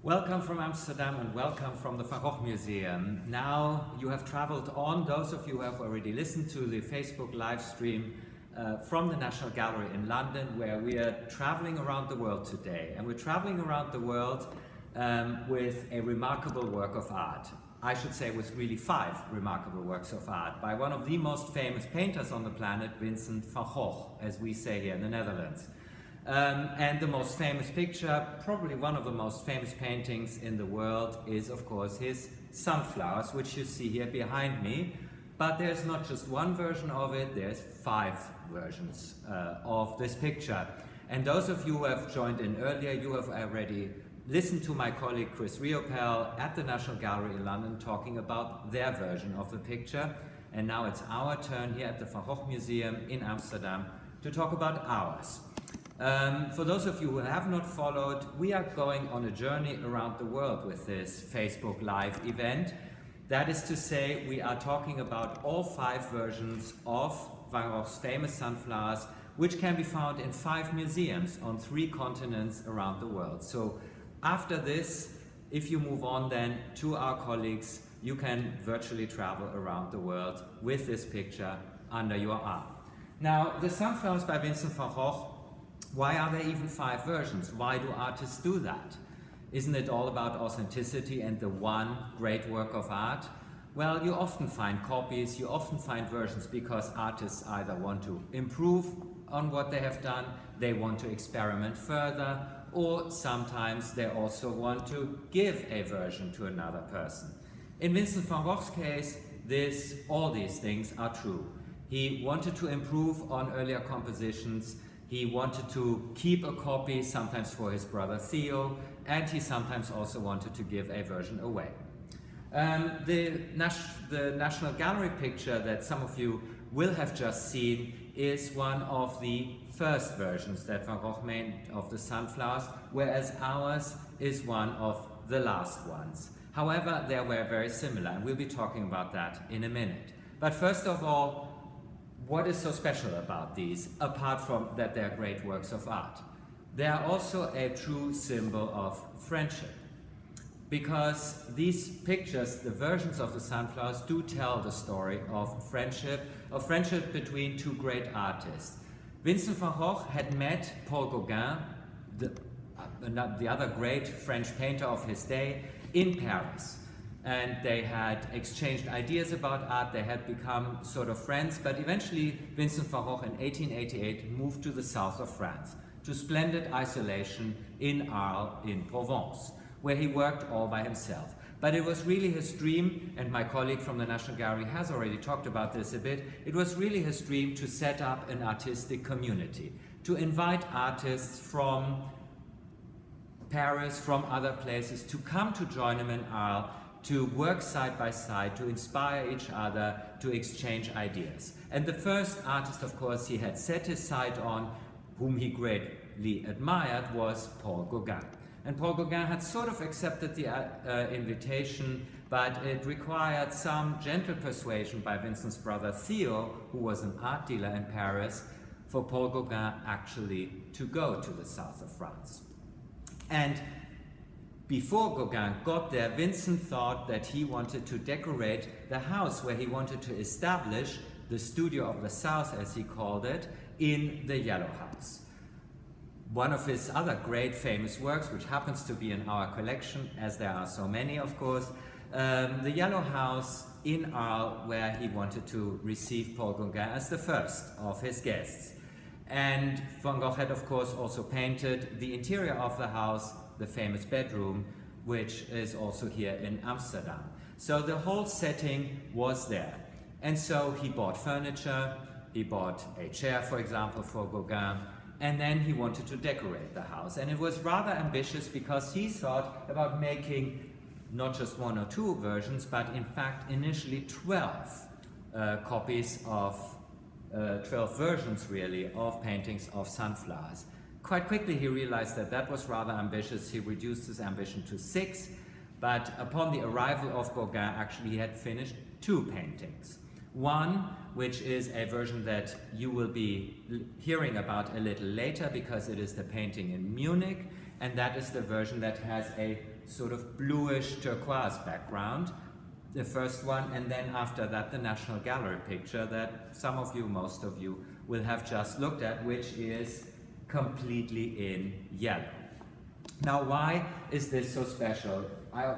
Welcome from Amsterdam and welcome from the Van Gogh Museum. Now you have traveled on, those of you who have already listened to the Facebook live stream from the National Gallery in London, where we are traveling around the world today. And we're traveling around the world with a remarkable work of art. I should say with really 5 remarkable works of art by one of the most famous painters on the planet, Vincent Van Gogh, as we say here in the Netherlands. And the most famous picture, probably one of the most famous paintings in the world, is of course his Sunflowers, which you see here behind me. But there's not just one version of it, there's 5 versions of this picture. And those of you who have joined in earlier, you have already listened to my colleague Chris Riopel at the National Gallery in London talking about their version of the picture. And now it's our turn here at the Van Gogh Museum in Amsterdam to talk about ours. For those of you who have not followed, we are going on a journey around the world with this Facebook Live event. That is to say, we are talking about all 5 versions of Van Gogh's famous Sunflowers, which can be found in 5 museums on 3 continents around the world. So after this, if you move on then to our colleagues, you can virtually travel around the world with this picture under your arm. Now, the Sunflowers by Vincent van Gogh, why are there even 5 versions? Why do artists do that? Isn't it all about authenticity and the one great work of art? Well, you often find copies, you often find versions because artists either want to improve on what they have done, they want to experiment further, or sometimes they also want to give a version to another person. In Vincent van Gogh's case, all these things are true. He wanted to improve on earlier compositions. He wanted to keep a copy, sometimes for his brother Theo, and he sometimes also wanted to give a version away. The National Gallery picture that some of you will have just seen is one of the first versions that Van Gogh made of the Sunflowers, whereas ours is one of the last ones. However, they were very similar, and we'll be talking about that in a minute. But first of all, what is so special about these, apart from that they're great works of art? They are also a true symbol of friendship. Because these pictures, the versions of the Sunflowers, do tell the story of friendship between 2 great artists. Vincent van Gogh had met Paul Gauguin, the other great French painter of his day, in Paris. And they had exchanged ideas about art, they had become sort of friends, but eventually Vincent van Gogh in 1888 moved to the south of France, to splendid isolation in Arles in Provence, where he worked all by himself. But it was really his dream, and my colleague from the National Gallery has already talked about this a bit, it was really his dream to set up an artistic community, to invite artists from Paris, from other places, to come to join him in Arles, to work side by side, to inspire each other, to exchange ideas. And the first artist, of course, he had set his sight on, whom he greatly admired, was Paul Gauguin. And Paul Gauguin had sort of accepted the invitation, but it required some gentle persuasion by Vincent's brother Theo, who was an art dealer in Paris, for Paul Gauguin actually to go to the south of France. And before Gauguin got there, Vincent thought that he wanted to decorate the house where he wanted to establish the Studio of the South, as he called it, in the Yellow House. One of his other great famous works, which happens to be in our collection, as there are so many, of course, the Yellow House in Arles, where he wanted to receive Paul Gauguin as the first of his guests. And Van Gogh had, of course, also painted the interior of the house, the famous bedroom, which is also here in Amsterdam. So the whole setting was there. And so he bought furniture, he bought a chair, for example, for Gauguin, and then he wanted to decorate the house. And it was rather ambitious because he thought about making not just 1 or 2 versions, but in fact initially 12 copies of 12 versions really of paintings of sunflowers. Quite quickly he realized that that was rather ambitious. He reduced his ambition to 6, but upon the arrival of Gauguin, actually he had finished 2 paintings. One, which is a version that you will be hearing about a little later because it is the painting in Munich, and that is the version that has a sort of bluish turquoise background, the first one, and then after that the National Gallery picture that some of you, most of you, will have just looked at, which is completely in yellow. Now, why is this so special? I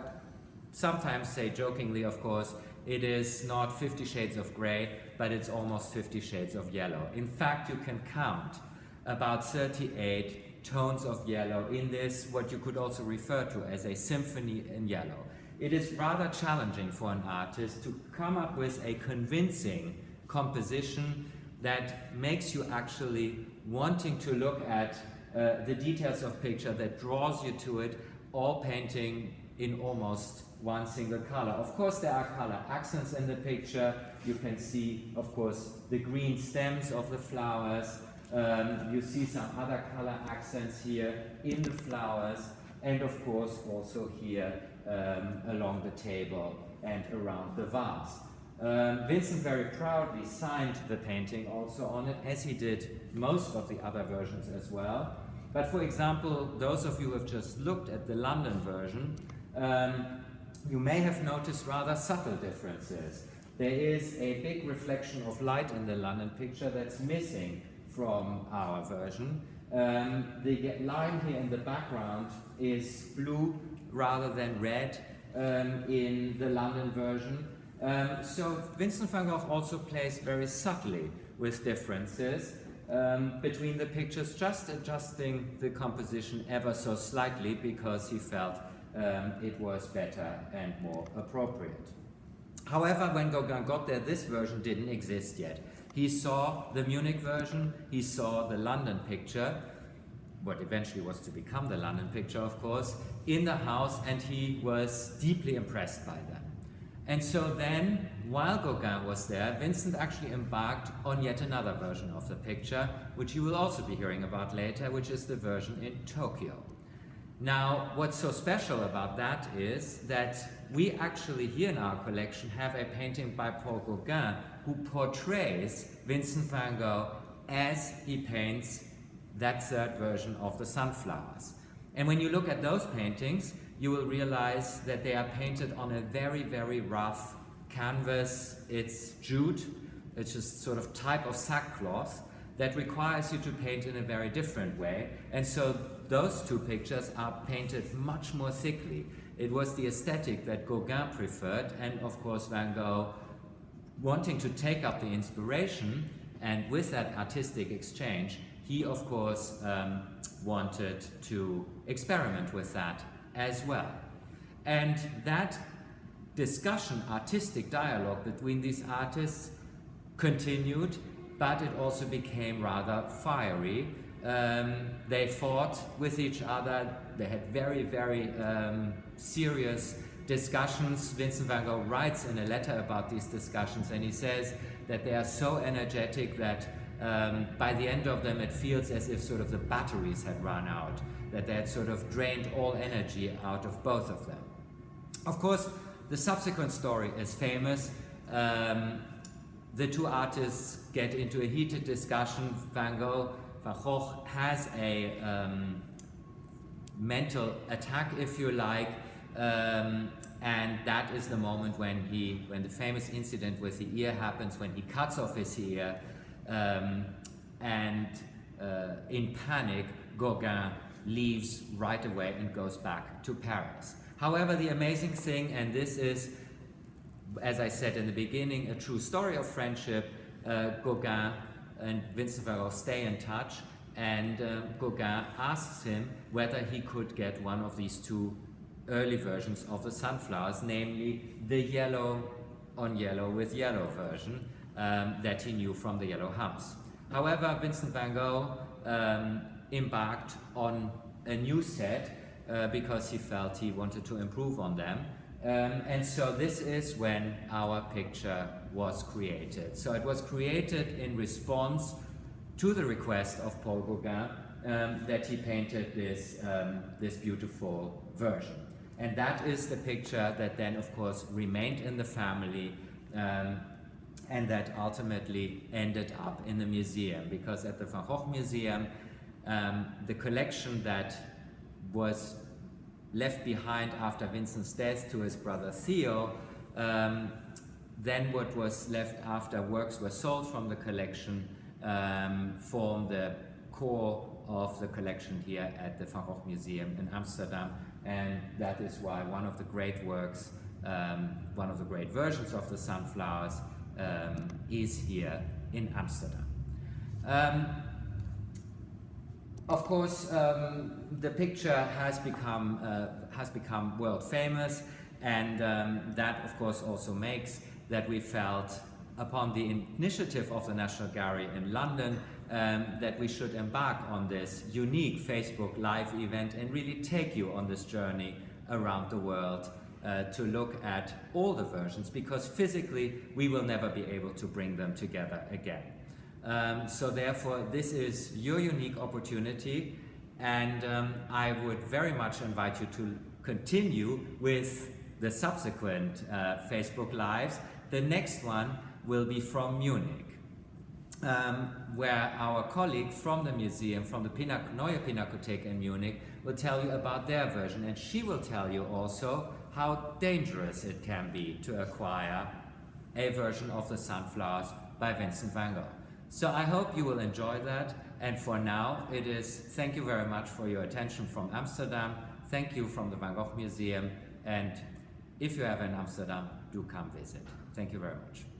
sometimes say jokingly, of course, it is not 50 shades of gray, but it's almost 50 shades of yellow. In fact, you can count about 38 tones of yellow in this, what you could also refer to as a symphony in yellow. It is rather challenging for an artist to come up with a convincing composition that makes you actually wanting to look at the details of picture, that draws you to it, all painting in almost one single color. Of course, there are color accents in the picture. You can see, of course, the green stems of the flowers. You see some other color accents here in the flowers, and of course also here along the table and around the vase. Vincent very proudly signed the painting also on it, as he did most of the other versions as well. But for example, those of you who have just looked at the London version, you may have noticed rather subtle differences. There is a big reflection of light in the London picture that's missing from our version. The line here in the background is blue rather than red in the London version. So Vincent van Gogh also plays very subtly with differences between the pictures, just adjusting the composition ever so slightly because he felt it was better and more appropriate. However, when Gauguin got there, this version didn't exist yet. He saw the Munich version, he saw the London picture, what eventually was to become the London picture, of course, in the house, and he was deeply impressed by them. And so then, while Gauguin was there, Vincent actually embarked on yet another version of the picture, which you will also be hearing about later, which is the version in Tokyo. Now, what's so special about that is that we actually here in our collection have a painting by Paul Gauguin who portrays Vincent van Gogh as he paints that third version of the sunflowers. And when you look at those paintings, you will realize that they are painted on a very, very rough canvas. It's jute, it's just sort of type of sackcloth that requires you to paint in a very different way. And so those two pictures are painted much more thickly. It was the aesthetic that Gauguin preferred, and of course Van Gogh, wanting to take up the inspiration, and with that artistic exchange, he of course wanted to experiment with that as well. And that discussion, artistic dialogue between these artists continued, but it also became rather fiery. They fought with each other, they had very, very serious discussions. Vincent van Gogh writes in a letter about these discussions, and he says that they are so energetic that by the end of them it feels as if sort of the batteries had run out, that they had sort of drained all energy out of both of them. Of course, the subsequent story is famous. The two artists get into a heated discussion. Van Gogh has a mental attack, if you like, and that is the moment when the famous incident with the ear happens, when he cuts off his ear, and in panic, Gauguin leaves right away and goes back to Paris. However, the amazing thing, and this is, as I said in the beginning, a true story of friendship, Gauguin and Vincent van Gogh stay in touch, and Gauguin asks him whether he could get one of these two early versions of the sunflowers, namely the yellow on yellow with yellow version that he knew from the Yellow House. However, Vincent van Gogh embarked on a new set because he felt he wanted to improve on them. And so this is when our picture was created. So it was created in response to the request of Paul Gauguin that he painted this beautiful version. And that is the picture that then, of course, remained in the family and that ultimately ended up in the museum, because at the Van Gogh Museum, the collection that was left behind after Vincent's death to his brother Theo. Then what was left after works were sold from the collection formed the core of the collection here at the Van Gogh Museum in Amsterdam, and that is why one of the great works, one of the great versions of the sunflowers is here in Amsterdam. Of course, the picture has become world famous, and that of course also makes that we felt, upon the initiative of the National Gallery in London, that we should embark on this unique Facebook Live event and really take you on this journey around the world to look at all the versions, because physically we will never be able to bring them together again. So therefore this is your unique opportunity, and I would very much invite you to continue with the subsequent Facebook Lives. The next one will be from Munich, where our colleague from the museum, from the Neue Pinakothek in Munich, will tell you about their version, and she will tell you also how dangerous it can be to acquire a version of the sunflowers by Vincent van Gogh. So I hope you will enjoy that, and for now it is thank you very much for your attention from Amsterdam. Thank you from the Van Gogh Museum, and if you are in Amsterdam, do come visit. Thank you very much.